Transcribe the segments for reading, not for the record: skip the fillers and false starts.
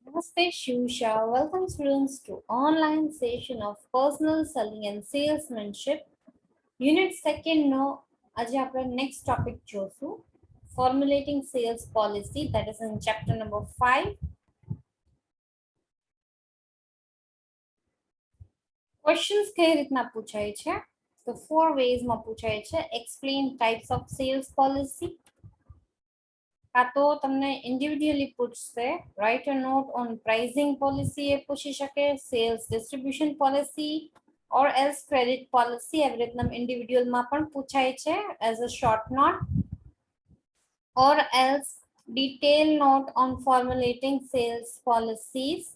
Namaste Shusha. Welcome students to online session of personal selling and salesmanship. Unit second નો આજે આપણે next topic જોશું. Formulating sales policy, that is in chapter number 5. Questions કઈ રીતના પૂછાય છે? તો 4 ways માં પૂછાય છે. Explain types of sales policy. કાં તો તમને ઇન્ડિવિડ્યુઅલી પૂછશે, right a note on pricing policy એ પૂછી શકે, sales distribution policy or else credit policy, એવી રીતના ઇન્ડિવિડ્યુઅલમાં પણ પૂછાય છે as a short note, or else detail note on formulating sales policies,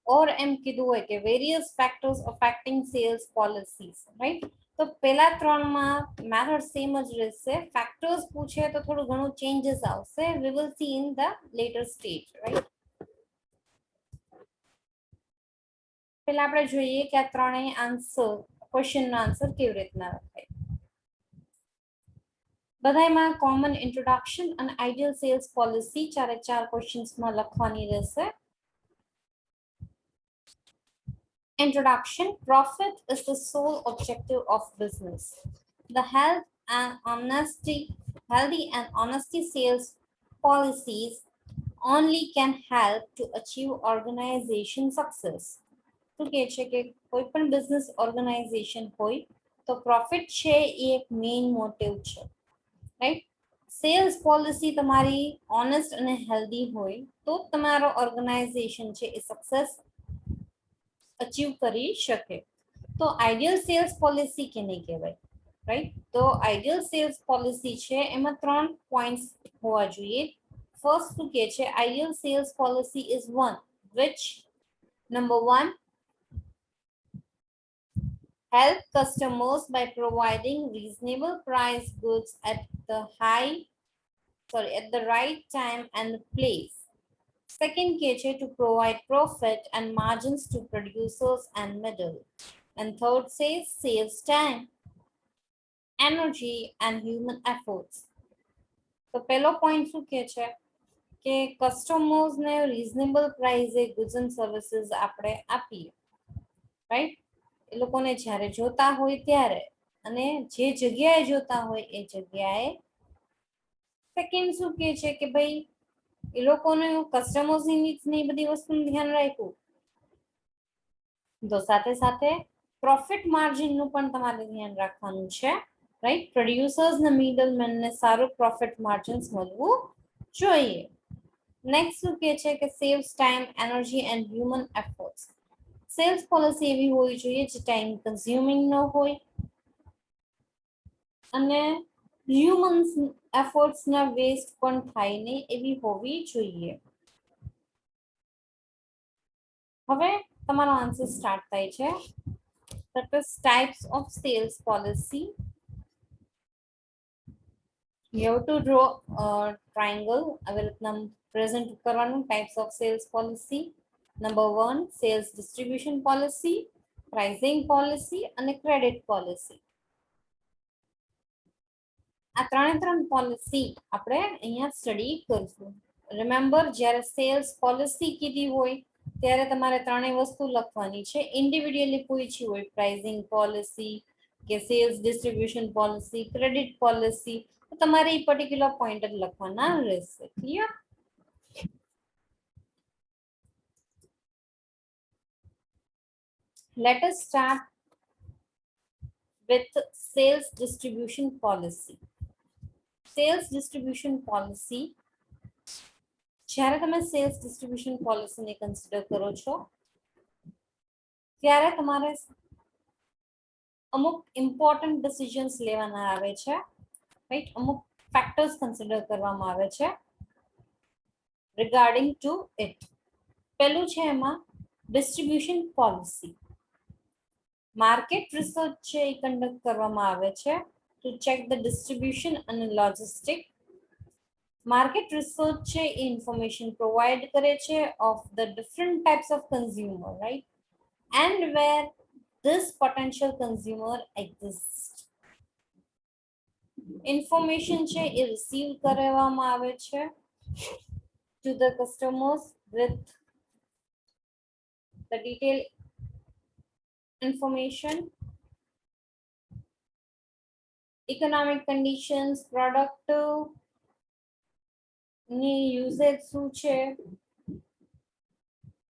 or એમ કીધું હોય કે various factors affecting sales policies, right. તો પહેલા ત્રણમાં મેથડ સેમ જ રહેશે. ફેક્ટર્સ પૂછે તો થોડું ઘણું ચેન્જીસ આવશે. We will see in the letter stage, right. પહેલા આપણે જોઈએ કે આ ત્રણેય આન્સર, ક્વેશ્ચનના આન્સર કેવી રીતના લખાય. બધામાં કોમન ઇન્ટ્રોડક્શન અને આઈડિયલ સેલ્સ પોલિસી ચારે ચાર ક્વેશ્ચન્સમાં લખવાની રહેશે. Introduction. Profit is the sole objective of business. The healthy and honesty sales policies only can help to achieve organization success. તો કે છે કે કોઈ પણ બિઝનેસ ઓર્ગેનાઇઝેશન હોય તો પ્રોફિટ છે એ એક મેઇન મોટિવ છે, રાઈટ. સેલ્સ પોલિસી તમારી ઓનેસ્ટ અને હેલ્ધી હોય તો તમારો ઓર્ગેનાઇઝેશન છે એ સક્સેસ અચીવ કરી શકે. તો આઈડિયલ સેલ્સ પોલિસી કેને કહેવાય, રાઈટ. તો આઈડિયલ સેલ્સ પોલિસી છે એમાં ત્રણ પોઈન્ટ્સ હોવા જોઈએ. ફર્સ્ટ શું કે છે, ideal sales policy is one which number 1 help customers by providing reasonable price goods at the right time and place. Second KJ to provide profit and margins to producers and middle. And third says saves time, energy and human efforts. તો પહેલો point શું કે છે કે customers ને reasonable પ્રાઇસે goods and services આપણે આપીએ, right. એ લોકોને જ્યારે જોતા હોય ત્યારે અને જે જગ્યાએ જોતા હોય એ જગ્યાએ. સેકન્ડ શું કે છે કે ભાઈ એ લોકોને કસ્ટમર્સની નીડ્સ ની બધી વસ્તુનું ધ્યાન રાખ્યું, તો સાથે સાથે પ્રોફિટ માર્જિનનું પણ તમારે ધ્યાન રાખવાનું છે, રાઈટ. પ્રોડ્યુસર્સ ને મિડલમેન ને સારું પ્રોફિટ માર્જિન્સ મળવું જોઈએ. નેક્સ્ટ શું કે છે કે saves time, energy and human efforts. Sales policy એવી હોવી જોઈએ જે ટાઈમ કન્ઝ્યુમિંગ ન હોય અને હ્યુમન્સ એફર્ટ્સ ના વેસ્ટ પણ થાય નહીં એવી હોવી જોઈએ. હવે તમારો આન્સર સ્ટાર્ટ થાય છે. that is types of sales policy. You have to draw a triangle. આવી રીતના પ્રેઝન્ટ કરવાનું. types of sales policy. Number 1 sales distribution policy, pricing policy અને credit policy. આ ત્રણ પોલિસી આપણે અહીંયા સ્ટડી કરશું. રિમેમ્બર જ્યારે સેલ્સ પોલિસી કીધી હોય ત્યારે તમારે ત્રણેય વસ્તુ લખવાની છે. ઇન્ડિવિડ્યુઅલી પૂછી હોય પ્રાઇઝિંગ પોલિસી કે sales distribution policy, credit policy, તો તમારે એ પર્ટિક્યુલર પોઈન્ટ જ લખવાના રહેશે. Clear? Let us start with sales distribution policy. Sales distribution policy, જ્યારે તમે સેલ્સ ડિસ્ટ્રીબ્યુશન પોલિસીને કન્સિડર કરો છો ત્યારે તમારે અમુક ઇમ્પોર્ટન્ટ ડિસિઝન્સ લેવાના આવે છે, રાઈટ. અમુક ફેક્ટર્સ કન્સિડર કરવામાં આવે છે રિગાર્ડિંગ ટુ ઇટ. પહેલું છે એમાં ડિસ્ટ્રીબ્યુશન પોલિસી. માર્કેટ રિસર્ચ છે એ કન્ડક્ટ કરવામાં આવે છે ટુ ચેક ધ ડિસ્ટ્રીબ્યુશન અને લોજિસ્ટિક. માર્કેટ રિસર્ચ છે એ ઇન્ફોર્મેશન પ્રોવાઈડ કરે છે of the different types of consumer, right, and where this potential consumer exist. Information છે એ રિસીવ કરવામાં આવે છે to the customers with the detailed information, economic conditions, product ની usage શું છે,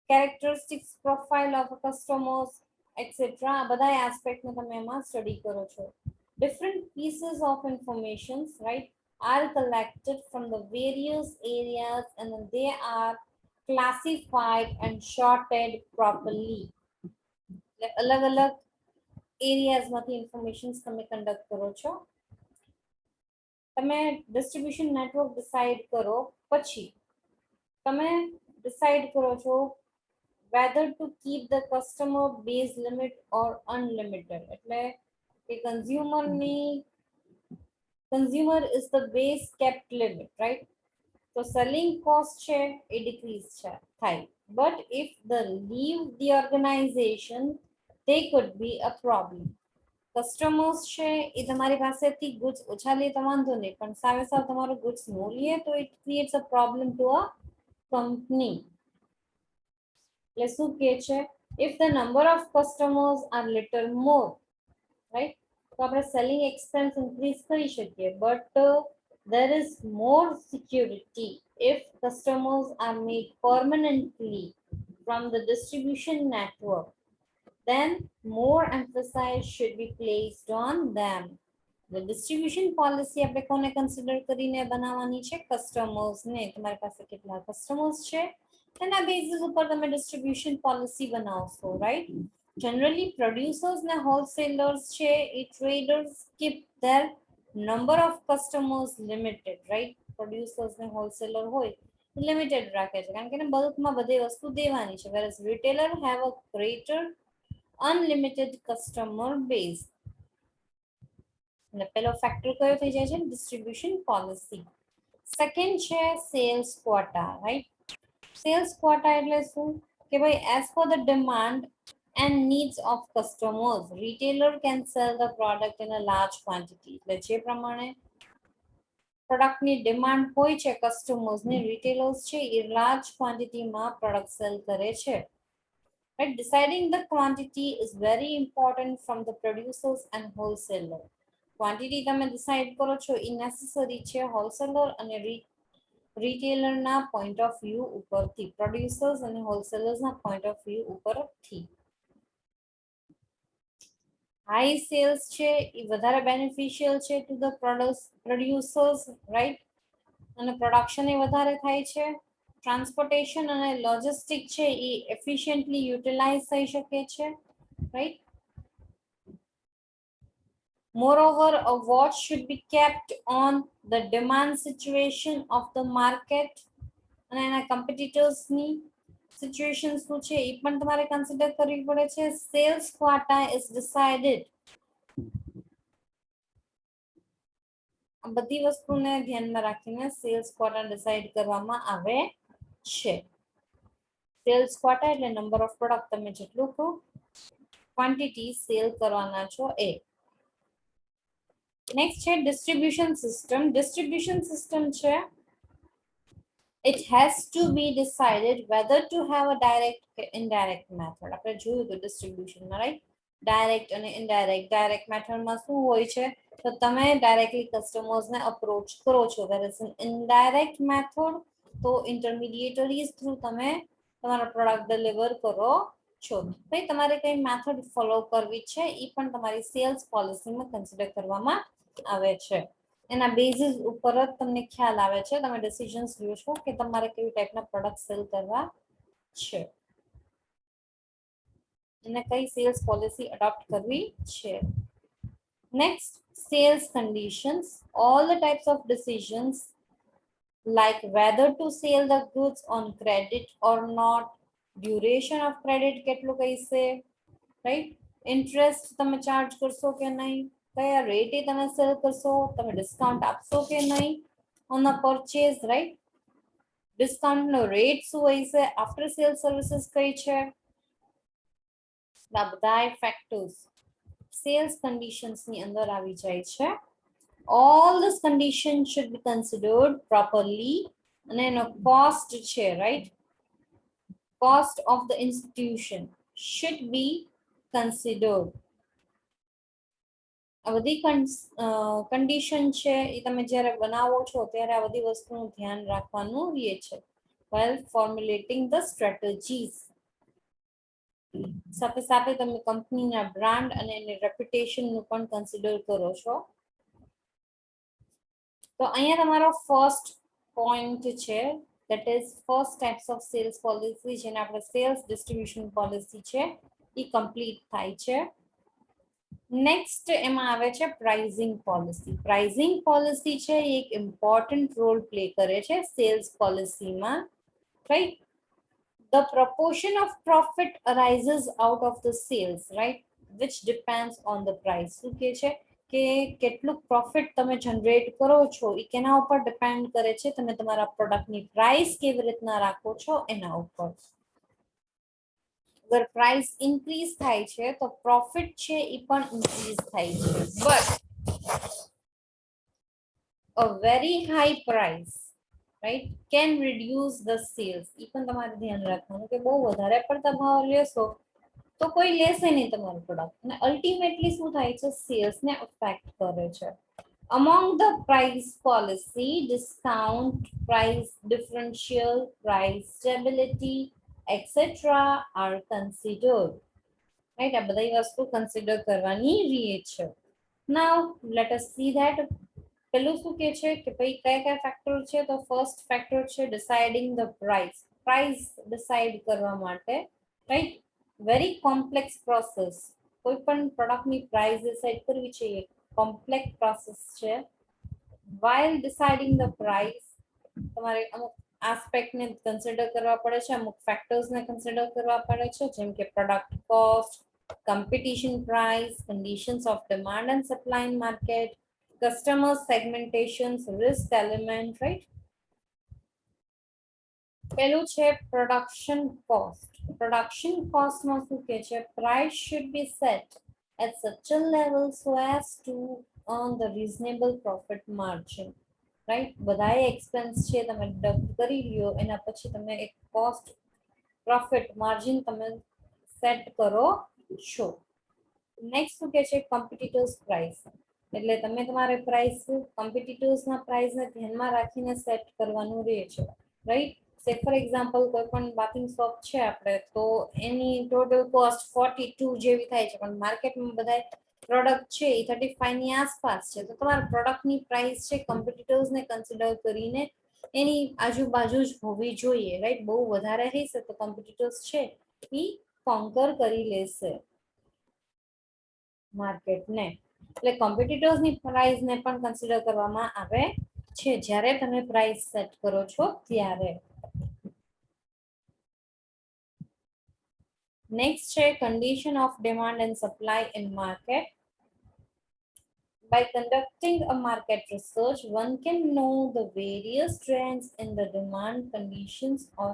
characteristics profile of customers, etc. આ બધા aspect ને તમે એમાં study કરો છો. Different pieces of information, right, are collected from the various areas and they are classified and sorted properly. અલગ અલગ એરિયાઝ માંથી ઇન્ફોર્મેશન્સ તમે કન્ડક્ટ કરો છો. તમે ડિસ્ટ્રીબ્યુશન નેટવર્ક ડિસાઇડ કરો પછી તમે ડિસાઇડ કરો છો whether to keep the customer base limit or unlimited. એટલે કે consumer is the base kept limit, right? So selling cost છે એ decrease થાય, but if the leave the organization they could be a problem. Customers છે એ તમારી પાસેથી goods ઓછા લે તો વાંધો નહીં, પણ સામે સામે તમારો ગુડ્સ નો લે તો it creates a problem to a company. એટલે શું કહે છે, if the number of customers are little more, right, તો આપણે સેલિંગ એક્સપેન્સ ઇન્ક્રીઝ કરી શકીએ, but there is more security if customers are made permanently from the distribution network, then more emphasis should be placed on them. The distribution policy આપણે કોને consider કરીને બનાવવાની છે, customers ને. તમારી પાસે કેટલા કસ્ટમર્સ છે એના બેસિસ ઉપર તમે ડિસ્ટ્રીબ્યુશન પોલિસી બનાવશો, રાઈટ. જનરલી પ્રોડ્યુસર્સ ને હોલસેલર્સ છે એ traders keep their number of customers limited, right. Producers ને હોલસેલર હોય લિમિટેડ રાખે છે કારણ કે એને બલ્કમાં બધી વસ્તુ દેવાની છે, whereas retailer have a greater unlimited customer base. એટલે પેલો ફેક્ટર કયો થઈ જાય છે, ડિસ્ટ્રીબ્યુશન પોલિસી. સેકન્ડ છે sales quota, right. Sales quota એટલે શું કે ભાઈ as per the demand and needs of customers retailer can sell the product in a large quantity. એટલે જે પ્રમાણે પ્રોડક્ટની ડિમાન્ડ હોય છે કસ્ટમર્સ ને, રિટેલર્સ છે એ લાર્જ ક્વોન્ટિટીમાં પ્રોડક્ટ સેલ કરે છે. Right? Deciding the quantity is very important from the producers and wholesaler. Quantity તમે decide કરો છો એ necessary છે હોલસેલર અને retailer ના point of view ઉપરથી, producers અને wholesalers ના point of view ઉપરથી. High sales છે એ વધારે beneficial છે to the producers, right? અને production એ વધારે થાય છે. ટ્રાન્સપોર્ટેશન અને લોજિસ્ટિક છે એ એફિશિયન્ટલી યુટિલાઇઝ થઈ શકે છે, right. Moreover, a watch should be kept on the demand situation of the market અને એના competitorsની સિચ્યુએશન શું છે એ પણ તમારે કન્સિડર કરવી પડે છે. સેલ્સ ક્વાટા ઇઝ ડિસાઇડેડ, આ બધી વસ્તુને ધ્યાનમાં રાખીને સેલ્સ ક્વાટા ડિસાઇડ કરવામાં આવે છે. સેલ્સ ક્વાટા એટલે નંબર ઓફ પ્રોડક્ટ તમે જેટલું ક્વોન્ટિટી સેલ કરવાના છો એ. નેક્સ્ટ છે ડિસ્ટ્રીબ્યુશન સિસ્ટમ. ડિસ્ટ્રીબ્યુશન સિસ્ટમ છે it has to be decided whether to have a direct or indirect method. આપણે જોયું તો ડિસ્ટ્રીબ્યુશનમાં, રાઈટ, ડાયરેક્ટ અને ઇનડાયરેક્ટ. ડાયરેક્ટ મેથડમાં શું હોય છે તો તમે ડાયરેક્ટલી કસ્ટમર્સને અપ્રોચ કરો છો, whereas ઇનડાયરેક્ટ મેથડ તો ઇન્ટરમીડિયેટરીઝ થ્રુ તમે તમારો પ્રોડક્ટ ડિલિવર કરો છો. ભાઈ તમારે કઈ મેથડ ફોલો કરવી છે એ પણ તમારી સેલ્સ પોલિસીમાં કન્સિડર કરવામાં આવે છે. એના બેઝિસ ઉપર જ તમને ખ્યાલ આવે છે, તમે ડિસિઝન્સ લ્યો છો કે તમારે કેવી ટાઈપના પ્રોડક્ટ સેલ કરવા છે અને કઈ સેલ્સ પોલિસી અડોપ્ટ કરવી છે. Next, sales conditions. All the types of decisions like whether to sell the goods on credit or not, duration of credit કેટલું કહીશે, રાઈટ, ઇન્ટરેસ્ટ તમે ચાર્જ કરશો કે નહીં, કયા રેટે તમે સેલ કરશો, તમે ડિસ્કાઉન્ટ આપશો કે નહીં ઓન અ પરચેઝ, રાઈટ, ડિસ્કાઉન્ટનો રેટ શું હોય છે, આફ્ટર સેલ સર્વિસીસ કઈ છે, આ બધા ફેક્ટર્સ સેલ્સ કન્ડિશન્સની અંદર આવી જાય છે. All this conditions should be considered properly અને એનો કોસ્ટ છે, right, cost of the institution should be considered. આ બધી કન્ડિશન છે એ તમે જ્યારે બનાવો છો ત્યારે આ બધી વસ્તુનું ધ્યાન રાખવાનું રહે છે while formulating the strategies. સાથે સાથે તમે કંપનીના બ્રાન્ડ અને એની રેપ્યુટેશનનું પણ કન્સિડર કરો છો. તો અહીંયા તમારો ફર્સ્ટ પોઈન્ટ છે, that is first types of sales policy, જેને આપણે સેલ્સ ડિસ્ટ્રીબ્યુશન પોલિસી છે એ કમ્પ્લીટ થાય છે. નેક્સ્ટ એમાં આવે છે પ્રાઇઝિંગ પોલિસી. પ્રાઇઝિંગ પોલિસી છે એ એક ઇમ્પોર્ટન્ટ રોલ પ્લે કરે છે સેલ્સ પોલિસીમાં, right. The proportion of profit arises out of the sales, right, which depends on the price. શું કે છે કે કેટલું પ્રોફિટ તમે જનરેટ કરો છો એ કેના ઉપર ડિપેન્ડ કરે છે, તમે તમારા પ્રોડક્ટની પ્રાઇસ કેવી રીતના રાખો છો એના ઉપર. અગર પ્રાઇસ ઇન્ક્રીઝ થાય છે તો પ્રોફિટ છે એ પણ ઇન્ક્રીઝ થાય છે, but a very high price, right, can reduce the sales. એ પણ તમારે ધ્યાન રાખવાનું કે બહુ વધારે પડતા ભાવ લેશો તો કોઈ લેશે નહીં તમારું પ્રોડક્ટ અને અલ્ટિમેટલી શું થાય છે, સેલ્સ ને અફેક્ટ કરે છે. Among the price policy, discount, price differential, price stability, etc. are considered. Right, આ બધી વસ્તુ કન્સિડર કરવાની રહે છે. Now let us see that પેલું શું કે છે કે ભાઈ કયા કયા ફેક્ટર છે, તો ફર્સ્ટ ફેક્ટર છે deciding the price. Price decide કરવા માટે, રાઈટ, વેરી કોમ્પ્લેક્સ પ્રોસેસ. કોઈ પણ પ્રોડક્ટની પ્રાઇસ ડિસાઇડ કરવી છે એ કોમ્પ્લેક્સ પ્રોસેસ છે. while deciding the price તમારે અમુક આસ્પેક્ટને કન્સિડર કરવા પડે છે, અમુક ફેક્ટર્સને કન્સિડર કરવા પડે છે, જેમ કે product cost, competition price, conditions of demand and supply in market, customer segmentations, risk element, right. પેલું છે પ્રોડક્શન કોસ્ટ. પ્રોડક્શન કોસ્ટમાં શું કે છે, price should be set at such a level so as to earn the reasonable profit margin, right. બધાય expense છે તમે ડબ કરી લ્યો, એના પછી તમે એક કોસ્ટ પ્રોફિટ માર્જિન તમે સેટ કરો છો. નેક્સ્ટ શું કે છે, કોમ્પિટિટર્સ પ્રાઇસ. એટલે તમે તમારે પ્રાઇસ કોમ્પિટિટર્સના પ્રાઇસને ધ્યાનમાં રાખીને સેટ કરવાનું રહે છે, રાઈટ. સે ફોર એક્ઝામ્પલ કોઈ પણ બાથિંગ શોપ છે આપણે તો એની ટોટલ કોસ્ટ 42 જેવી થાય છે, પણ માર્કેટમાં બધા પ્રોડક્ટ છે એ 35 ની આસપાસ છે, તો તમારા પ્રોડક્ટની પ્રાઇસ છે કોમ્પિટિટર્સને કન્સિડર કરીને એની આજુબાજુ જ હોવી જોઈએ, રાઈટ. બહુ વધારે રહેશે તો કોમ્પિટિટર્સ છે એ કોન્કર કરી લેશે માર્કેટને. એટલે કોમ્પિટિટર્સની પ્રાઇસને પણ કન્સિડર કરવામાં આવે છે જ્યારે તમે પ્રાઇસ સેટ કરો છો ત્યારે. નેક્સ્ટ છે condition of demand and supply in market. By conducting a market research, one can know the various trends in the demand, conditions, or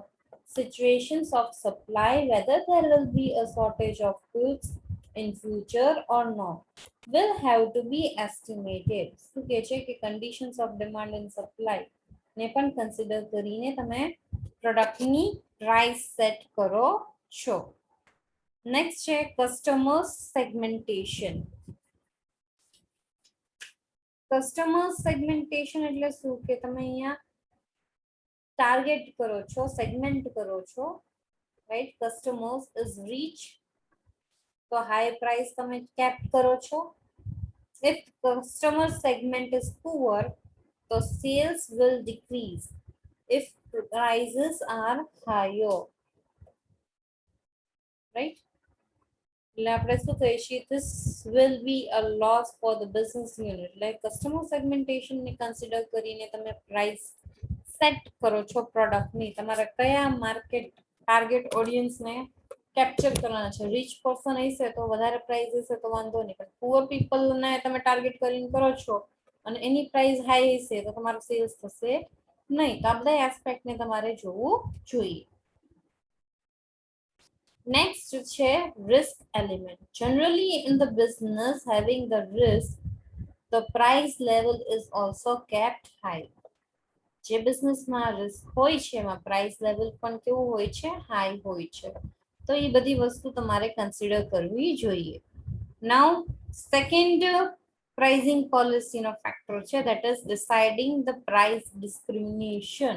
situations of supply, whether there will be a shortage of goods in future or not, will have to be estimated. શું કે છે કે conditions of demand and supply ને પણ consider કરીને તમે પ્રોડક્ટની price set કરો છો. નેક્સ્ટ છે કસ્ટમર સેગમેન્ટેશન. કસ્ટમર સેગમેન્ટેશન એટલે શું કે તમે અહીંયા ટાર્ગેટ કરો છો, સેગમેન્ટ કરો છો, રાઈટ. કસ્ટમર્સ ઇઝ રીચ તો હાઈ પ્રાઇસ તમે કેપ કરો છો. If customer segment is poor તો sales will decrease if prices are higher, right. એટલે આપણે શું કહીએ છીએ, this will be a loss for the business unit. એટલે કસ્ટમર સેગમેન્ટેશન ને કન્સિડર કરીને તમે પ્રાઇસ સેટ કરો છો પ્રોડક્ટની. તમારે કયા માર્કેટ ટાર્ગેટ ઓડિયન્સને કેપ્ચર કરવાના છે. રીચ પર્સન હશે તો વધારે પ્રાઇસ હશે તો વાંધો નહીં, પણ પુઅર પીપલને તમે ટાર્ગેટ કરીને કરો છો અને એની પ્રાઇસ હાઈ હશે તો તમારો સેલ્સ થશે નહીં. તો આ બધા એસ્પેક્ટને તમારે જોવું જોઈએ. Next છે risk element. Generally in the business having the risk, the price level is also kept high. જે બિઝનેસમાં રિસ્ક હોય છે એમાં પ્રાઇસ લેવલ પણ કેવું હોય છે, હાઈ હોય છે. તો એ બધી વસ્તુ તમારે કન્સિડર કરવી જોઈએ. નાઉ સેકન્ડ pricing policy નો ફેક્ટર છે, that is deciding the price discrimination,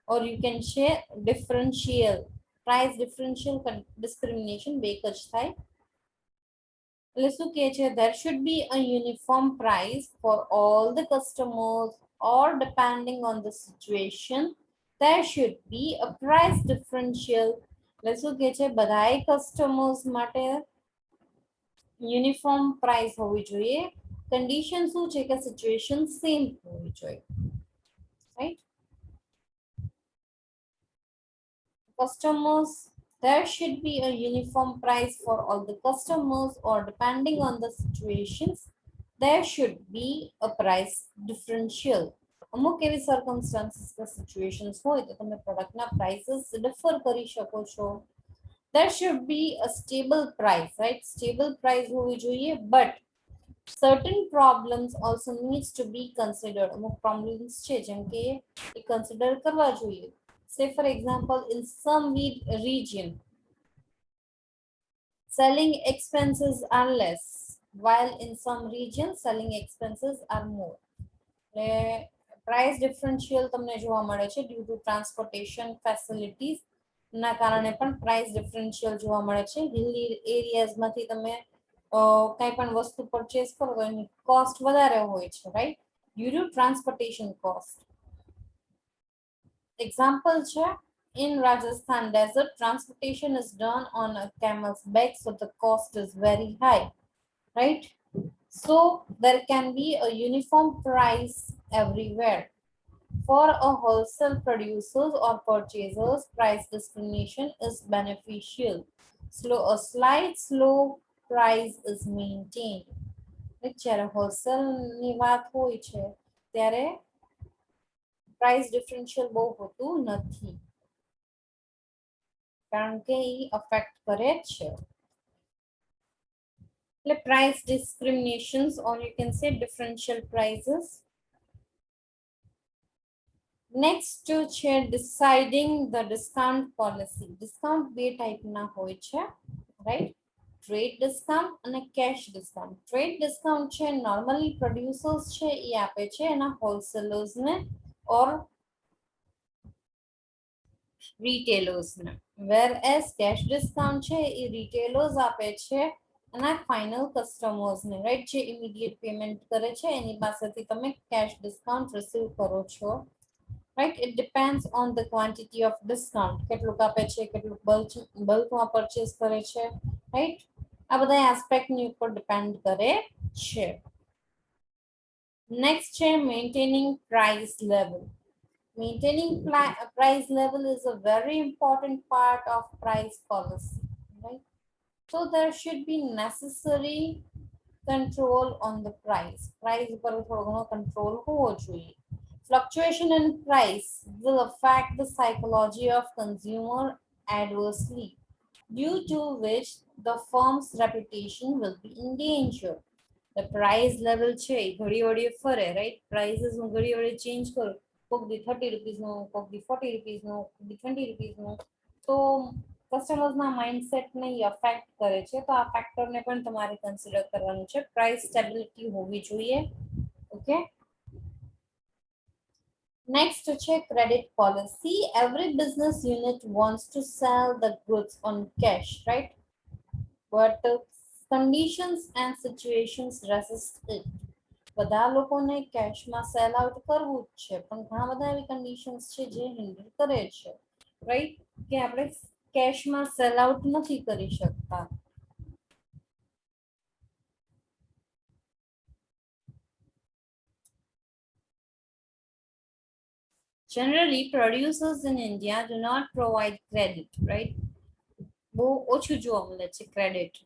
or you can say differential price differential discrimination બે જ થાય. એટલે શું કહે છે, there should be a uniform price for all the customers, or depending on the situation there should be a price differential. એટલે શું કહે છે, બધાય કસ્ટમર્સ માટે યુનિફોર્મ પ્રાઇસ હોવી જોઈએ. કન્ડિશન શું છે કે સિચ્યુએશન સેમ હોવી જોઈએ, right. Customers, there should be a uniform price for all the customers, or depending on the situations there should be a price differential. અમુક એવી circumstances કે situations હોય તો તમે પ્રોડક્ટના prices differ કરી શકો છો. There should be a stable price, right? Stable price હોવી જોઈએ, but certain problems also needs to be considered. અમુક problems છે જેમ કે એ consider કરવા જોઈએ. Say for example, in some region selling expenses are less, while in some regions selling expenses are more. Price differential તમને જોવા મળે છે due to transportation facilities ના કારણે પણ price differential જોવા મળે છે. હિલી એરિયાઝ માંથી તમે કઈ પણ વસ્તુ પરચેસ કરો તો એની કોસ્ટ વધારે હોય છે, right, due to transportation cost. Example છે, in Rajasthan desert transportation is done on a camel's back, so the cost is very high, right? So there can be a uniform price everywhere. For a wholesale producers or purchasers, price discrimination is beneficial. A slight slow price is maintained. જ્યારે wholesale ની વાત હોય છે ત્યારે price differential બહુ હોતું નથી, કારણ કે એ અફેક્ટ કરે છે. એટલે price discriminations, or you can say differential prices. Next છે deciding the discount policy. Discount બે ટાઈપના હોય છે, રાઈટ, ટ્રેડ ડિસ્કાઉન્ટ અને કેશ ડિસ્કાઉન્ટ. ટ્રેડ ડિસ્કાઉન્ટ છે નોર્મલી પ્રોડ્યુસર્સ છે એ આપે છે એના હોલસેલર્સને ઓર રિટેલર્સને, whereas કેશ ડિસ્કાઉન્ટ છે એ રિટેલર્સ આપે છે એના ફાઇનલ કસ્ટમર્સને, રાઈટ, જે ઇમિડિયેટ પેમેન્ટ કરે છે એની પાસેથી તમે કેશ ડિસ્કાઉન્ટ રિસીવ કરો છો, right. It depends on the quantity of discount, કેટલુંક આપે છે, કેટલુંક બલ્કમાં પરચેસ કરે છે, રાઈટ. આ બધા એસ્પેક્ટની ઉપર ડિપેન્ડ કરે છે. નેક્સ્ટ છે maintaining price level. Maintaining price level is a very important part of price policy, right? So there should be necessary control on the price. Price ઉપર થોડો ઘણો control હોવો જોઈએ. Fluctuation in price will affect the psychology of consumer adversely, due to which the firm's reputation will be in danger. The price level છે એ ઘડી વળી ફરે, right. Prices હું ઘડી વળી ચેન્જ કરું, કોક દી 30 રૂપીસનો, કોક દી 40 રૂપીસનો, કોક દી 20 રૂપીસનો, તો કસ્ટમર્સના માઇન્ડસેટને અફેક્ટ કરે છે. તો આ ફેક્ટરને પણ તમારે કન્સિડર કરવાનું છે. પ્રાઇસ સ્ટેબિલિટી હોવી જોઈએ, ઓકે. નેક્સ્ટ છે credit policy. Every business unit wants to sell the goods on cash, right, but conditions and situations resist it. બધા લોકોને કેશમાં સેલ આઉટ કરવું જ છે, પણ ઘણા બધા એવી કન્ડિશન્સ છે જે હિન્ડર કરે છે, રાઈટ, કે આપણે કેશમાં સેલ આઉટ નથી કરી શકતા. Generally, producers in India do not provide credit, right? બહુ ઓછું જોવા મળે છે ક્રેડિટ.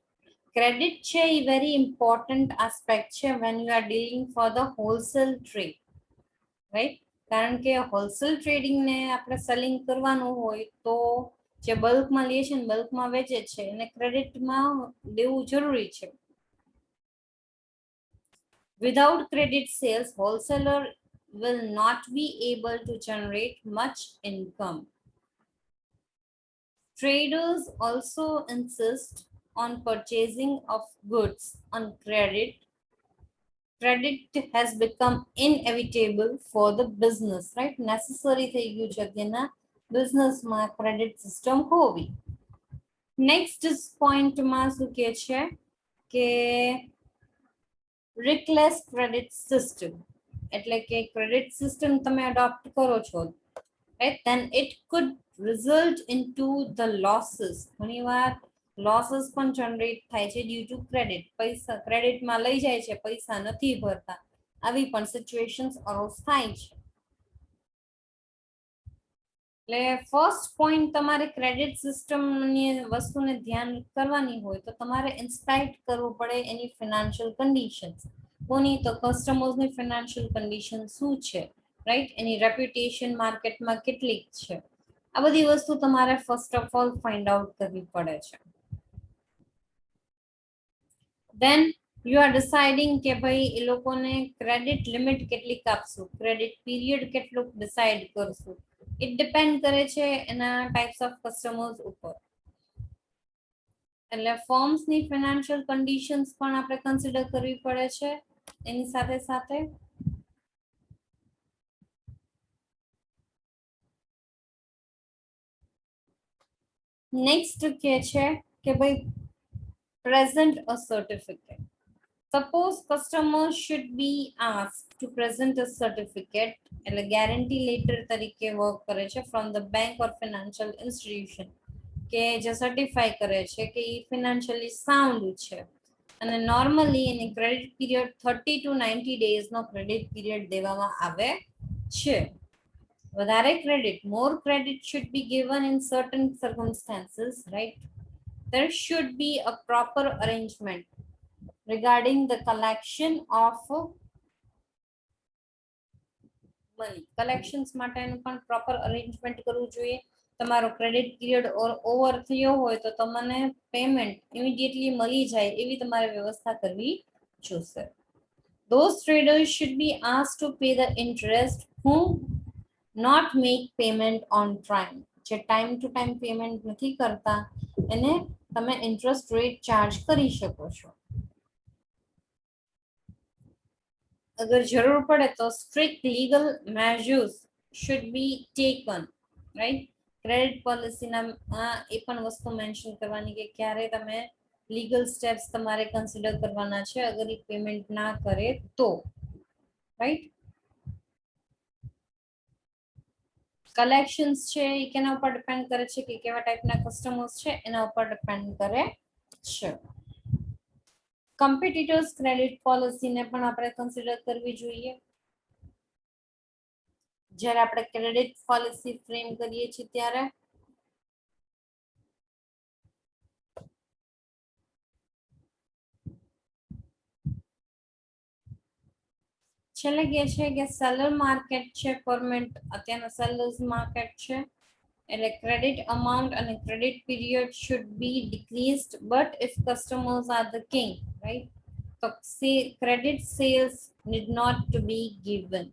ક્રેડિટ છે એ વેરી ઇમ્પોર્ટન્ટ આસ્પેક્ટ છે when you are dealing for the wholesale trade, right? કારણ કે હોલસેલ ટ્રેડિંગને આપણે સેલિંગ કરવાનું હોય તો જે બલ્કમાં લે છે ને બલ્કમાં વેચે છે એને ક્રેડિટમાં દેવું જરૂરી છે. Without credit sales, wholesaler will not be able to generate much income. Traders also insist on purchasing of goods on credit. Credit has become inevitable for the business, right? Necessary થઈ ગયું છે તેના બિઝનેસમાં ક્રેડિટ સિસ્ટમ હોવી. Next પોઈન્ટમાં શું કહે છે કે reckless credit system, એટલે કે ક્રેડિટ સિસ્ટમ તમે અડોપ્ટ કરો છો, right, then it could result into the losses. ઘણીવાર losses પણ જનરેટ થાય છે due to credit. પૈસા ક્રેડિટમાં લઈ જાય છે, પૈસા નથી ભરતા, આવી પણ સિચ્યુએશન્સ અરોઝ થાય છે. એટલે ફર્સ્ટ પોઈન્ટ તમારે ક્રેડિટ સિસ્ટમની વસ્તુને ધ્યાન કરવાની હોય તો તમારે ઇન્સ્પેક્ટ કરવું પડે એની ફિનાન્શિયલ કન્ડિશન્સ. કોની તો કસ્ટમર્સની ફિનાન્શિયલ કન્ડિશન શું છે, રાઈટ, એની રેપ્યુટેશન માર્કેટમાં કેટલીક છે, આ બધી વસ્તુ તમારે first of all find out કરવી પડે છે. દેન યુ આર ડિસાઇડિંગ કે ભાઈ એ લોકોને ક્રેડિટ લિમિટ કેટલીક આપશું, ક્રેડિટ પીરિયડ કેટલું ડિસાઇડ કરશું. ઇટ ડિપેન્ડ કરે છે એના ટાઈપ્સ ઓફ કસ્ટમર્સ ઉપર. એટલે ફર્મ્સની ફિનાન્શિયલ કન્ડિશન્સ પણ આપણે કન્સિડર કરવી પડે છે એની સાથે સાથે. નેક્સ્ટ કે છે કે ભાઈ present a certificate. Suppose customers should be asked to present a certificate, એટલે guarantee letter તરીકે વર્ક કરે છે from the bank or financial institution, કે જે સર્ટિફાઈ કરે છે કે એ ફિનાન્શિયલી સાઉન્ડ છે. અને normally any credit period 30 to 90 days નો ક્રેડિટ પીરિયડ દેવામાં આવે છે. વધારે credit, more credit should be given in certain circumstances, right? There should be a proper arrangement regarding the collection of money. Collections માટેનું પણ proper arrangement કરવું જોઈએ. તમારો ક્રેડિટ પીરિયડ ઓવર થયો હોય તો તમને પેમેન્ટ ઇમિડિયેટલી મળી જાય એવી તમારે વ્યવસ્થા કરવી જોશે. Those traders should be asked to pay the interest who not make payment on time. જે ટાઈમ ટુ ટાઈમ પેમેન્ટ નથી કરતા એને તમે ઇન્ટરેસ્ટ રેટ ચાર્જ કરી શકો છો. અગર જરૂર પડે તો strict legal measures should be taken, right? Credit પોલિસીના એ પણ વસ્તુ મેન્શન કરવાની કે ક્યારે તમે લીગલ સ્ટેપ્સ તમારે કન્સિડર કરવાના છે અગર એ પેમેન્ટ ના કરે તો, રાઈટ. કલેક્શન્સ છે એ કેના ઉપર ડિપેન્ડ કરે છે કે કેવા ટાઈપના કસ્ટમર્સ છે એના ઉપર ડિપેન્ડ કરે છે. કોમ્પિટિટર્સ ક્રેડિટ પોલિસીને પણ આપણે કન્સિડર કરવી જોઈએ જ્યારે આપણે ક્રેડિટ પોલિસી ફ્રેમ કરીએ છીએ ત્યારે. છેલ્લે કે છે કે સેલર માર્કેટ છે પરમેન્ટ, અત્યારનો સેલર્સ માર્કેટ છે, એટલે ક્રેડિટ અમાઉન્ટ અને credit period should be decreased but if customers are the king, right, so say credit sales need not to be given.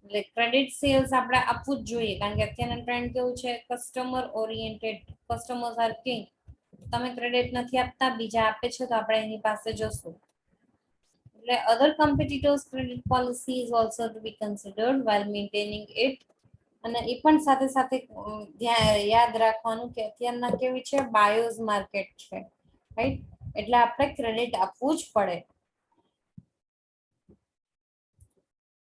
એટલે ક્રેડિટ સેલ્સ આપણે આપવું જ જોઈએ કારણ કે અત્યારનો ટ્રેન્ડ કેવું છે, customer oriented, customers are king. તમે ક્રેડિટ નથી આપતા, બીજા આપે છે તો આપણે એની પાસે જશું. એટલે other competitors credit policy is also to be considered while maintaining it. અને એ પણ સાથે સાથે યાદ રાખવાનું કે અત્યારના કેવી છે બાયોઝ માર્કેટ છે, રાઈટ, એટલે આપણે ક્રેડિટ આપવું જ પડે.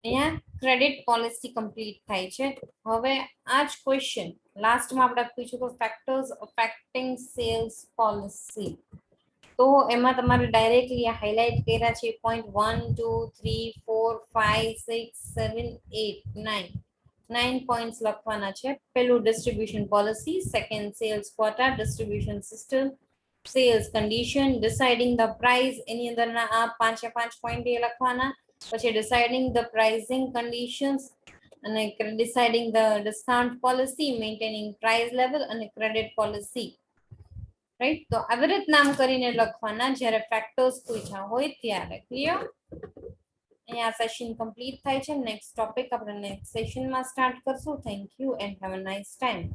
અહીંયા ક્રેડિટ પોલિસી કમ્પ્લીટ થાય છે. હવે આ જ ક્વેશ્ચન લાસ્ટમાં આપણે પૂછ્યું તો ફેક્ટર્સ અફેક્ટિંગ સેલ્સ પોલિસી, તો એમાં તમારે ડાયરેક્ટલી હાઇલાઇટ કર્યા છે પોઈન્ટ 1 2 3 4 5 6 7 8 9 9 પોઈન્ટ્સ લખવાના છે. પહેલું distribution policy, second sales quota, distribution system, sales condition, deciding the price, એની અંદરના આ 5 પોઈન્ટ એ લખવાના. પછી ડિસાઇડિંગ ધ પ્રાઇસિંગ કન્ડિશન્સ અને deciding the discount policy, maintaining price level અને ક્રેડિટ પોલિસી. રાઈટ, તો આવી રીતના આમ કરીને લખવાના જ્યારે ફેક્ટર્સ પૂછ્યા હોય ત્યારે. ક્લિયર? અહીંયા સેશન કમ્પ્લીટ થાય છે. નેક્સ્ટ ટોપિક આપણે નેક્સ્ટ સેશનમાં સ્ટાર્ટ કરશું. Thank you and have a nice time.